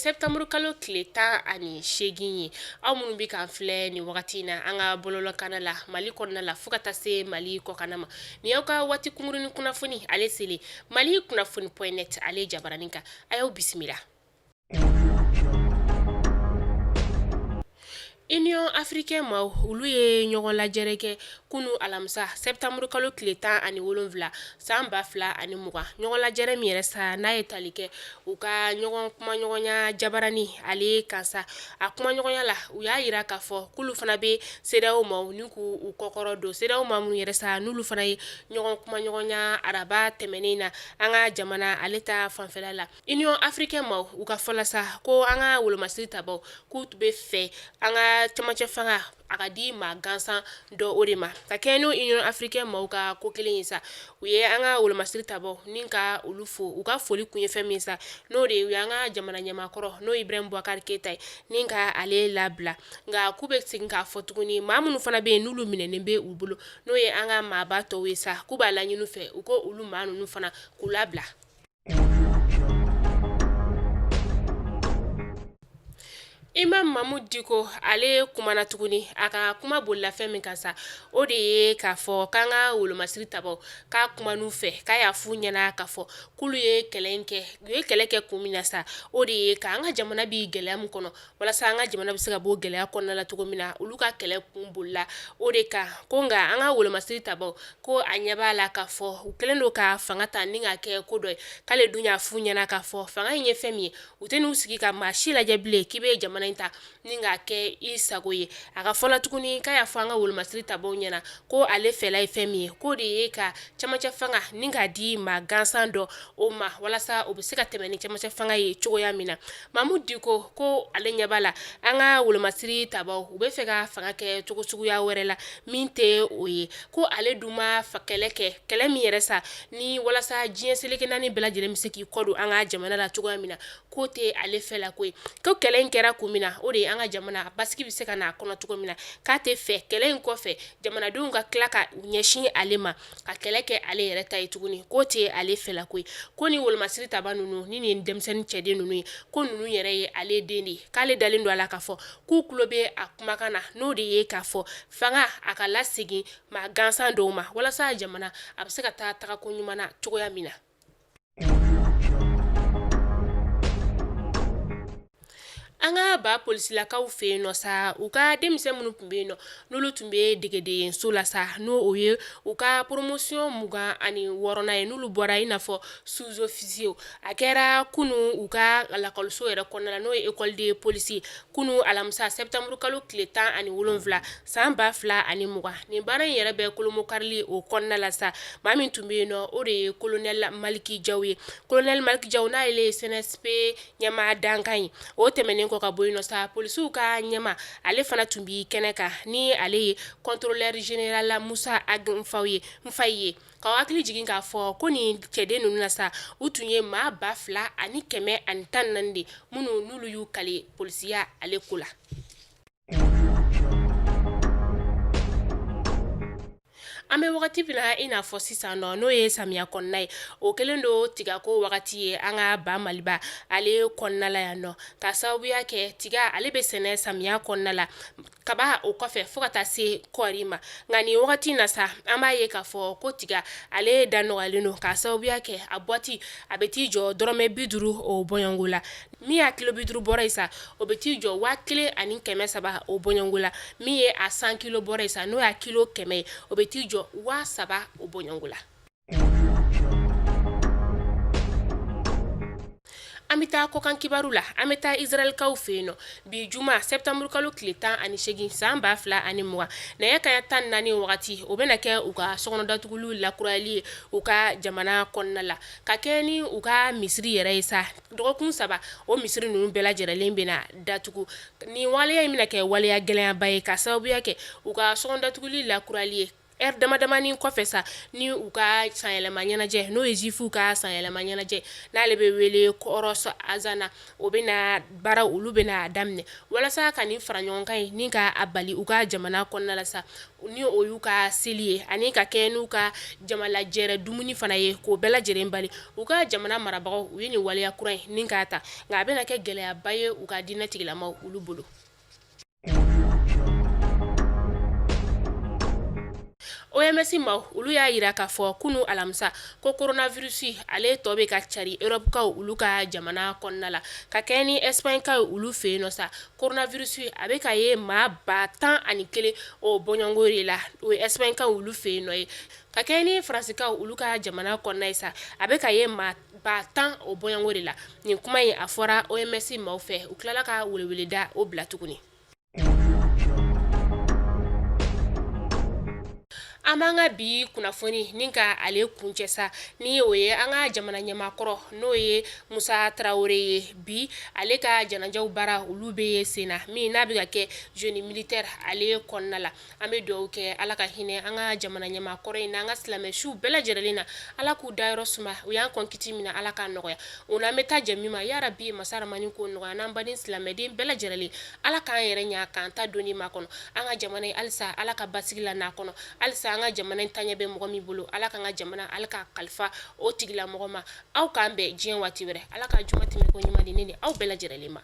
septembre kalo tile 18 ye aw minnu bɛ kan filɛ ni wagati na an ka bɔlɔlɔkana la Mali kɔnɔna la fo ka taa se Mali kɔkana ma ni y'aw ka waati kunkurunin kunnafoni ale sele Mali kunnafoni.net ale jabaranin kan a y'aw bisimila. Union africaine ma olu ye ɲɔgɔn lajɛrɛ kɛ kunu alamisa septembre kalo tile 17 san 2020 ɲɔgɔn lajɛrɛ min yɛrɛ sa n'a ye tali kɛ u ka ɲɔgɔn kuma ɲɔgɔnya jabarani ale kansa a kuma ɲɔgɔnya la u y'a yira k'a fɔ k'olu fana bɛ CEDEAO ma ni k'u kɔkɔrɔ don CEDEAO ma minnu yɛrɛ sa n'olu fana ye ɲɔgɔn kuma ɲɔgɔnya araba tɛmɛnen na an ka jamana ale ta fanfɛla la Union africaine ma u ka fɔla sa ko an ka wolomasiri tabaw k'u tun bɛ fɛ an ka camancɛ fanga a ka di maa gansan dɔ o de ma ka kɛ n'o Union africaine maaw ka ko kelen ye sa u ye an ka wolomasiri tabaw ni ka olu fo u ka foli kun ye fɛn min sa n'o de ye an ka jamana ɲɛmaakɔrɔ n'o Ibrahim Boubacar Keita ye ni ka ale labila nka k'u bɛ segin k'a fɔ tuguni maa minnu fana bɛ yen n'olu minɛnen bɛ u bolo n'o ye an ka maaba tɔw ye sa k'u b'a laɲini fɛ u ko olu maa ninnu fana k'u labila. Imam Mahmoud Diko ale kumana tuguni a ka kuma bolila fɛn min kan sa o de ye k'a fɔ k'an ka wolomasiri tabaw k'a kuman'u fɛ k'a y'a f'u ɲɛna k'a fɔ k'olu ye kɛlɛ kɛ kun min na sa o de ye k'an ka jamana bi gɛlɛya min kɔnɔ walasa an ka jamana bɛ se ka bɔ gɛlɛya kɔnɔna la cogo min na olu ka kɛlɛ kun bolila o de kan ko nka an ka wolomasiri tabaw ko a ɲɛ b'a la k'a fɔ u kɛlen don ka fanga ta ni ka kɛ ko dɔ ye k'ale dun y'a f'u ɲɛna k'a fɔ fanga in ye fɛn min ye u tɛ n'u sigi ka maa si lajɛ bilen k'i bɛ jamana ta ni ka kɛ i sago ye a ka fɔla tuguni k'a y'a fɔ an ka wolomasiri tabaw ɲɛna ko ale fɛla ye fɛn min ye ko de ye ka camancɛ fanga ni ka di maa gansan dɔ o ma walasa o bɛ se ka tɛmɛ ni camancɛ fanga ye cogoya min na Mahmoud Diko ko ale ɲɛ b'a la an ka wolomasiri tabaw u bɛ fɛ ka fanga kɛ cogo suguya wɛrɛ la min tɛ o ye ko ale dun ma kɛlɛ min yɛrɛ sa ni walasa diɲɛ seleke naani bɛɛ lajɛlen bɛ se k'i kɔ don an ka jamana la cogoya min na ko tɛ ale fɛla ko ye ko kɛlɛ in kɛra kun min na o de ye an ka jamana basigi bɛ se ka na kɔnɔ cogo min na k'a tɛ fɛ kɛlɛ in kɔfɛ jamanadenw ka tila ka ɲɛsin ale ma ka kɛlɛ kɛ ale yɛrɛ ta ye tuguni ko tɛ ale fɛla ko ye ko ni wolomasiri taba ninnu ni nin denmisɛnnin cɛden ninnu ye ko ninnu yɛrɛ ye ale den de ye k'ale dalen don a la k'a fɔ k'u tulo bɛ a kumakan na n'o de ye k'a fɔ fanga a ka lasegin maa gansan dɔw ma walasa jamana a bɛ se ka taa tagako ɲuman na cogoya min na. An ka ba polisilakaw fɛ yen nɔ sa u ka denmisɛn minnu tun bɛ yen nɔ n'olu tun bɛ degedenso la sa n'o o ye u ka promotion 26 ye n'olu bɔra i n'a fɔ sous-officier a kɛra kunu u ka lakɔliso yɛrɛ kɔnɔna la n'o ye école de police kunu alamisa septembre kalo tile 17 san 2020 nin baara in yɛrɛ bɛ kolomo karili o kɔnɔna la sa maa min tun bɛ yen nɔ o de ye colonel Maliki Jaw ye colonel Maliki Jaw n'ale ye CNSP ɲɛmaa dankan ye o tɛmɛnen ka bɔ yen nɔ sa polisiw ka ɲɛma ale fana tun bi kɛnɛ kan ni ale ye contrôleur général Musa Agnfaye ye ka hakili jigin k'a fɔ ko nin cɛden ninnu na sa u tun ye maa 2114 de minnu n'olu y'u kale polisiya ale ko la. An bɛ wagati bila i n'a fɔ sisan nɔ n'o ye samiya kɔnɔna ye o kɛlen don tigako wagati ye an ka ba Maliba ale kɔnɔna la yan nɔ ka sababuya kɛ tiga ale bɛ sɛnɛ samiya kɔnɔna la kaba o kɔfɛ fo ka taa se kɔɔri ma nka nin wagati na sa an b'a ye k'a fɔ ko tiga ale da nɔgɔyalen don ka sababuya kɛ a boîte a bɛ t'i jɔ dɔrɔmɛ 50 o bɔɲɔngo la min y'a kilo 50 bɔra ye sa o bɛ t'i jɔ 1300 o bɔɲɔngo la min ye a 100 kilo bɔra ye sa n'o y'a kilo 100 ye o bɛ t'i jɔ 700 o bɔɲɔngo la. An bɛ taa kɔkan kibaru la an bɛ taa Israelikaw fɛ yen nɔ bi juma septembre kalo tile 18 san 2020 nɛgɛ kanɲɛ 14 wagati o bɛna kɛ u ka sokɔnɔ datuguliw lakurayali ye u ka jamana kɔnɔna la ka kɛ ni u ka misiri yɛrɛ ye sa dɔgɔkun 3 o misiri ninnu bɛɛ lajɛlen bɛna datugu ni waleya in bɛna kɛ waleya gɛlɛyaba ye ka sababuya kɛ u ka sokɔnɔ datuguli lakurayali ye dama damani kɔfɛ sa ni u ka sanyɛlɛma ɲɛnajɛ n'o ye jifu ka sanyɛlɛma ɲɛnajɛ n'ale bɛ wele kɔrɔsɔ azana o bɛna baara olu bɛna daminɛ walasa ka nin fara ɲɔgɔn kan ye ni ka a bali u ka jamana kɔnɔna la sa ni o y'u ka seli ye ani ka kɛ n'u ka jamalajɛrɛ dumuni fana ye k'o bɛɛ lajɛlen bali u ka jamana marabagaw u ye nin waleya kura ye ni k'a ta nka a bɛna kɛ gɛlɛyaba ye u ka diinɛ tigilamaw olu bolo. OMS ma olu y'a yira k'a fɔ kunu alamisa ko coronavirus ale tɔ bɛ ka cari Europe kaw olu ka jamana kɔnɔna la ka kɛ ni Espagne kaw olu fɛ yen nɔ sa coronavirus a bɛ ka ye maa 11 o bɔɲɔgɔnko de la o ye Espagne kaw olu fɛ yen nɔ ye ka kɛ ni France kaw olu ka jamana kɔnɔna ye sa a bɛ ka ye maa 10 o bɔɲɔgɔnko de la nin kuma in a fɔra OMS maaw fɛ u tilala ka weleweleda o bila tuguni. An b'an ka bi kunnafoni ni ka ale kuncɛ sa ni o ye an ka jamana ɲɛmaakɔrɔ n'o ye Musa Tarawele ye bi ale ka janajaw baara olu bɛ sen na min n'a bɛ ka kɛ jeune militaire ale kɔnɔna la an bɛ dugawu kɛ Ala ka hinɛ an ka jamana ɲɛmaakɔrɔ in n'an ka silamɛsiw bɛɛ lajɛlen na Ala k'u dayɔrɔ suma u y'an kɔn kiti min na Ala k'a nɔgɔya o n'an bɛ taa jɛmi ma ya Rabi masa ramani k'o nɔgɔya n'an baden silamɛden bɛɛ lajɛlen Ala k'an yɛrɛ ɲa k'an ta donni ma kɔnɔ an ka jamana in halisa Ala ka basigi la n'a kɔnɔ halisa an ka jamana in taɲɛ bɛ mɔgɔ min bolo Ala k'an ka jamana Ala ka kalifa o tigila mɔgɔ ma aw k'an bɛn diɲɛ waati wɛrɛ Ala ka juma tɛmɛ ko ɲuman di ne ni aw bɛɛ lajɛlen ma.